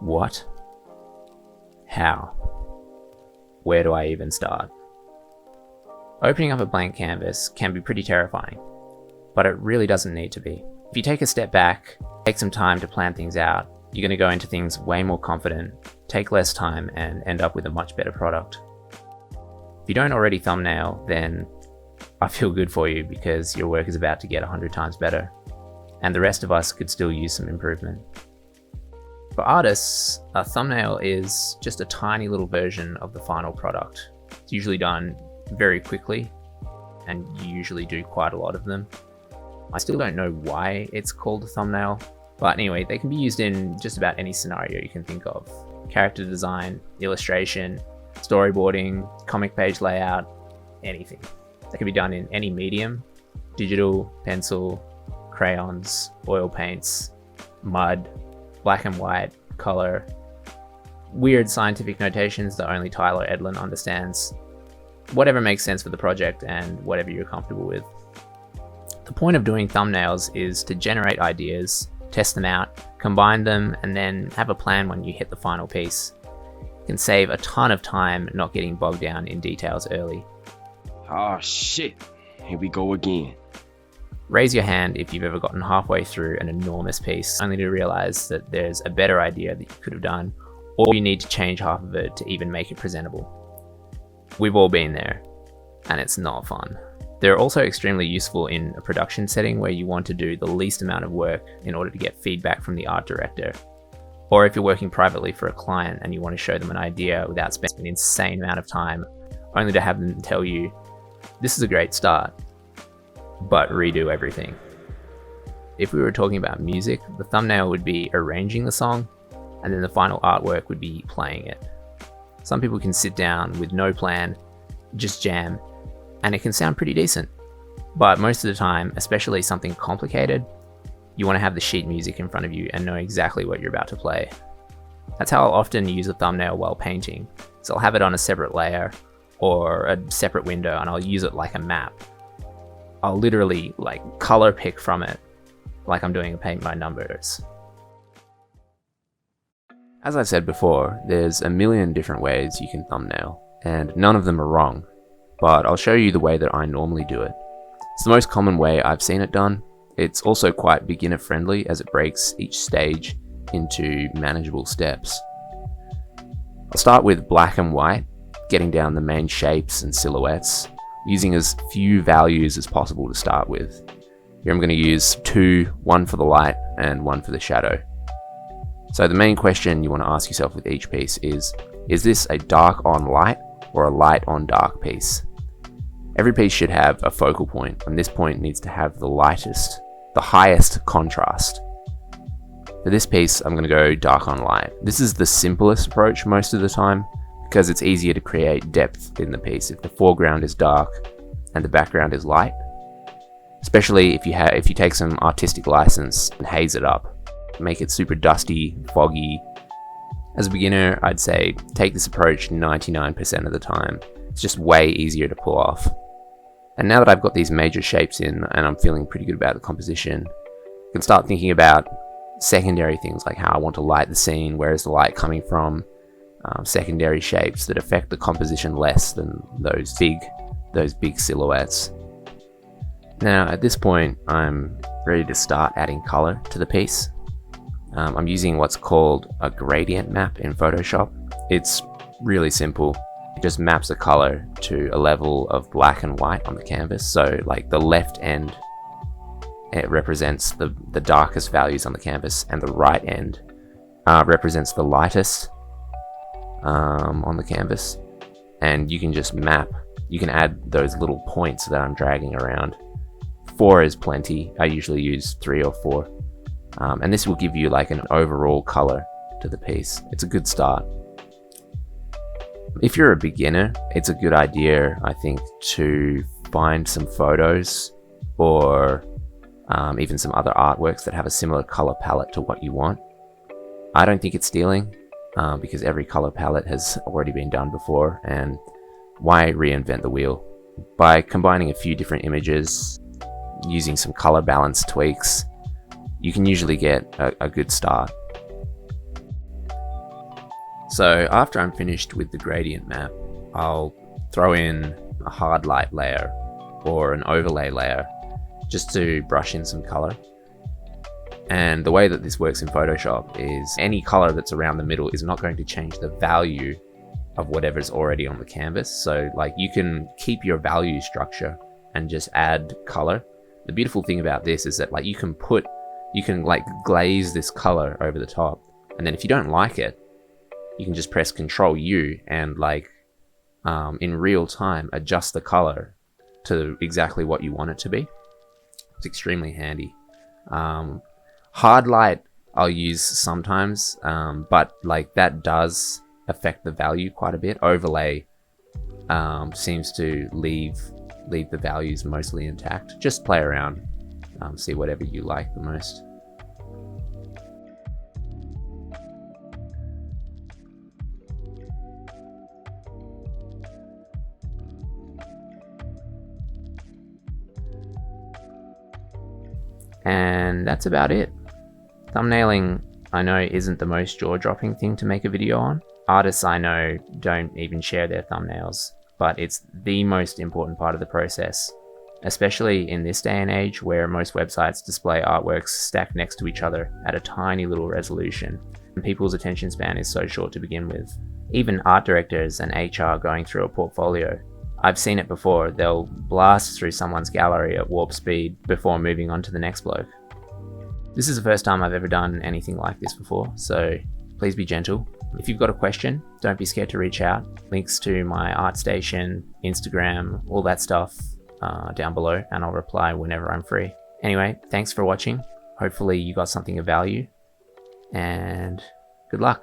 What? How? Where do I even start? Opening up a blank canvas can be pretty terrifying, but it really doesn't need to be. If you take a step back, take some time to plan things out, you're going to go into things way more confident, take less time, and end up with a much better product. If you don't already thumbnail, then I feel good for you because your work is about to get 100 times better, and the rest of us could still use some improvement. For artists, a thumbnail is just a tiny little version of the final product. It's usually done very quickly, and you usually do quite a lot of them. I still don't know why it's called a thumbnail, but anyway, they can be used in just about any scenario you can think of. Character design, illustration, storyboarding, comic page layout, anything. They can be done in any medium: digital, pencil, crayons, oil paints, mud, black and white, color, weird scientific notations that only Tyler Edlin understands. Whatever makes sense for the project and whatever you're comfortable with. The point of doing thumbnails is to generate ideas, test them out, combine them, and then have a plan when you hit the final piece. It can save a ton of time not getting bogged down in details early. Oh shit, here we go again. Raise your hand if you've ever gotten halfway through an enormous piece, only to realize that there's a better idea that you could have done, or you need to change half of it to even make it presentable. We've all been there, and it's not fun. They're also extremely useful in a production setting where you want to do the least amount of work in order to get feedback from the art director. Or if you're working privately for a client and you want to show them an idea without spending an insane amount of time, only to have them tell you, this is a great start, but redo everything. If we were talking about music, the thumbnail would be arranging the song, and then the final artwork would be playing it. Some people can sit down with no plan, just jam, and it can sound pretty decent. But most of the time, especially something complicated, you want to have the sheet music in front of you and know exactly what you're about to play. That's how I'll often use a thumbnail while painting. So I'll have it on a separate layer or a separate window, and I'll use it like a map. I'll literally color pick from it like I'm doing a paint by numbers. As I said before, there's a million different ways you can thumbnail, and none of them are wrong, but I'll show you the way that I normally do it. It's the most common way I've seen it done. It's also quite beginner friendly as it breaks each stage into manageable steps. I'll start with black and white, getting down the main shapes and silhouettes, using as few values as possible to start with. Here I'm going to use two, one for the light and one for the shadow. So the main question you want to ask yourself with each piece is this a dark on light or a light on dark piece? Every piece should have a focal point, and this point needs to have the highest contrast. For this piece, I'm going to go dark on light. This is the simplest approach most of the time, because it's easier to create depth in the piece if the foreground is dark and the background is light. Especially if you take some artistic license and haze it up, make it super dusty, foggy. As a beginner, I'd say take this approach 99% of the time. It's just way easier to pull off. And now that I've got these major shapes in and I'm feeling pretty good about the composition, I can start thinking about secondary things like how I want to light the scene, where is the light coming from, secondary shapes that affect the composition less than those big silhouettes. Now at this point, I'm ready to start adding color to the piece. I'm using what's called a gradient map in Photoshop. It's really simple. It just maps a color to a level of black and white on the canvas. So like the left end, it represents the darkest values on the canvas, and the right end represents the lightest on the canvas. And you can just map, you can add those little points that I'm dragging around. 4 is plenty. I usually use 3 or 4. And this will give you like an overall color to the piece. It's a good start. If you're a beginner, it's a good idea, I think, to find some photos or even some other artworks that have a similar color palette to what you want. I don't think it's stealing because every color palette has already been done before, and why reinvent the wheel? By combining a few different images, using some color balance tweaks, you can usually get a good start. So after I'm finished with the gradient map, I'll throw in a hard light layer or an overlay layer just to brush in some color. And the way that this works in Photoshop is any color that's around the middle is not going to change the value of whatever's already on the canvas. So like you can keep your value structure and just add color. The beautiful thing about this is that like you can like glaze this color over the top, and then if you don't like it, you can just press Control U and like in real time adjust the color to exactly what you want it to be. It's extremely handy. Hard light I'll use sometimes, but like that does affect the value quite a bit. Overlay seems to leave the values mostly intact. Just play around, see whatever you like the most. And that's about it. Thumbnailing, I know, isn't the most jaw-dropping thing to make a video on. Artists I know don't even share their thumbnails, but it's the most important part of the process, especially in this day and age where most websites display artworks stacked next to each other at a tiny little resolution, and people's attention span is so short to begin with. Even art directors and HR going through a portfolio, I've seen it before. They'll blast through someone's gallery at warp speed before moving on to the next bloke. This is the first time I've ever done anything like this before, so please be gentle. If you've got a question, don't be scared to reach out. Links to my ArtStation, Instagram, all that stuff down below, and I'll reply whenever I'm free. Anyway, thanks for watching. Hopefully you got something of value, and good luck.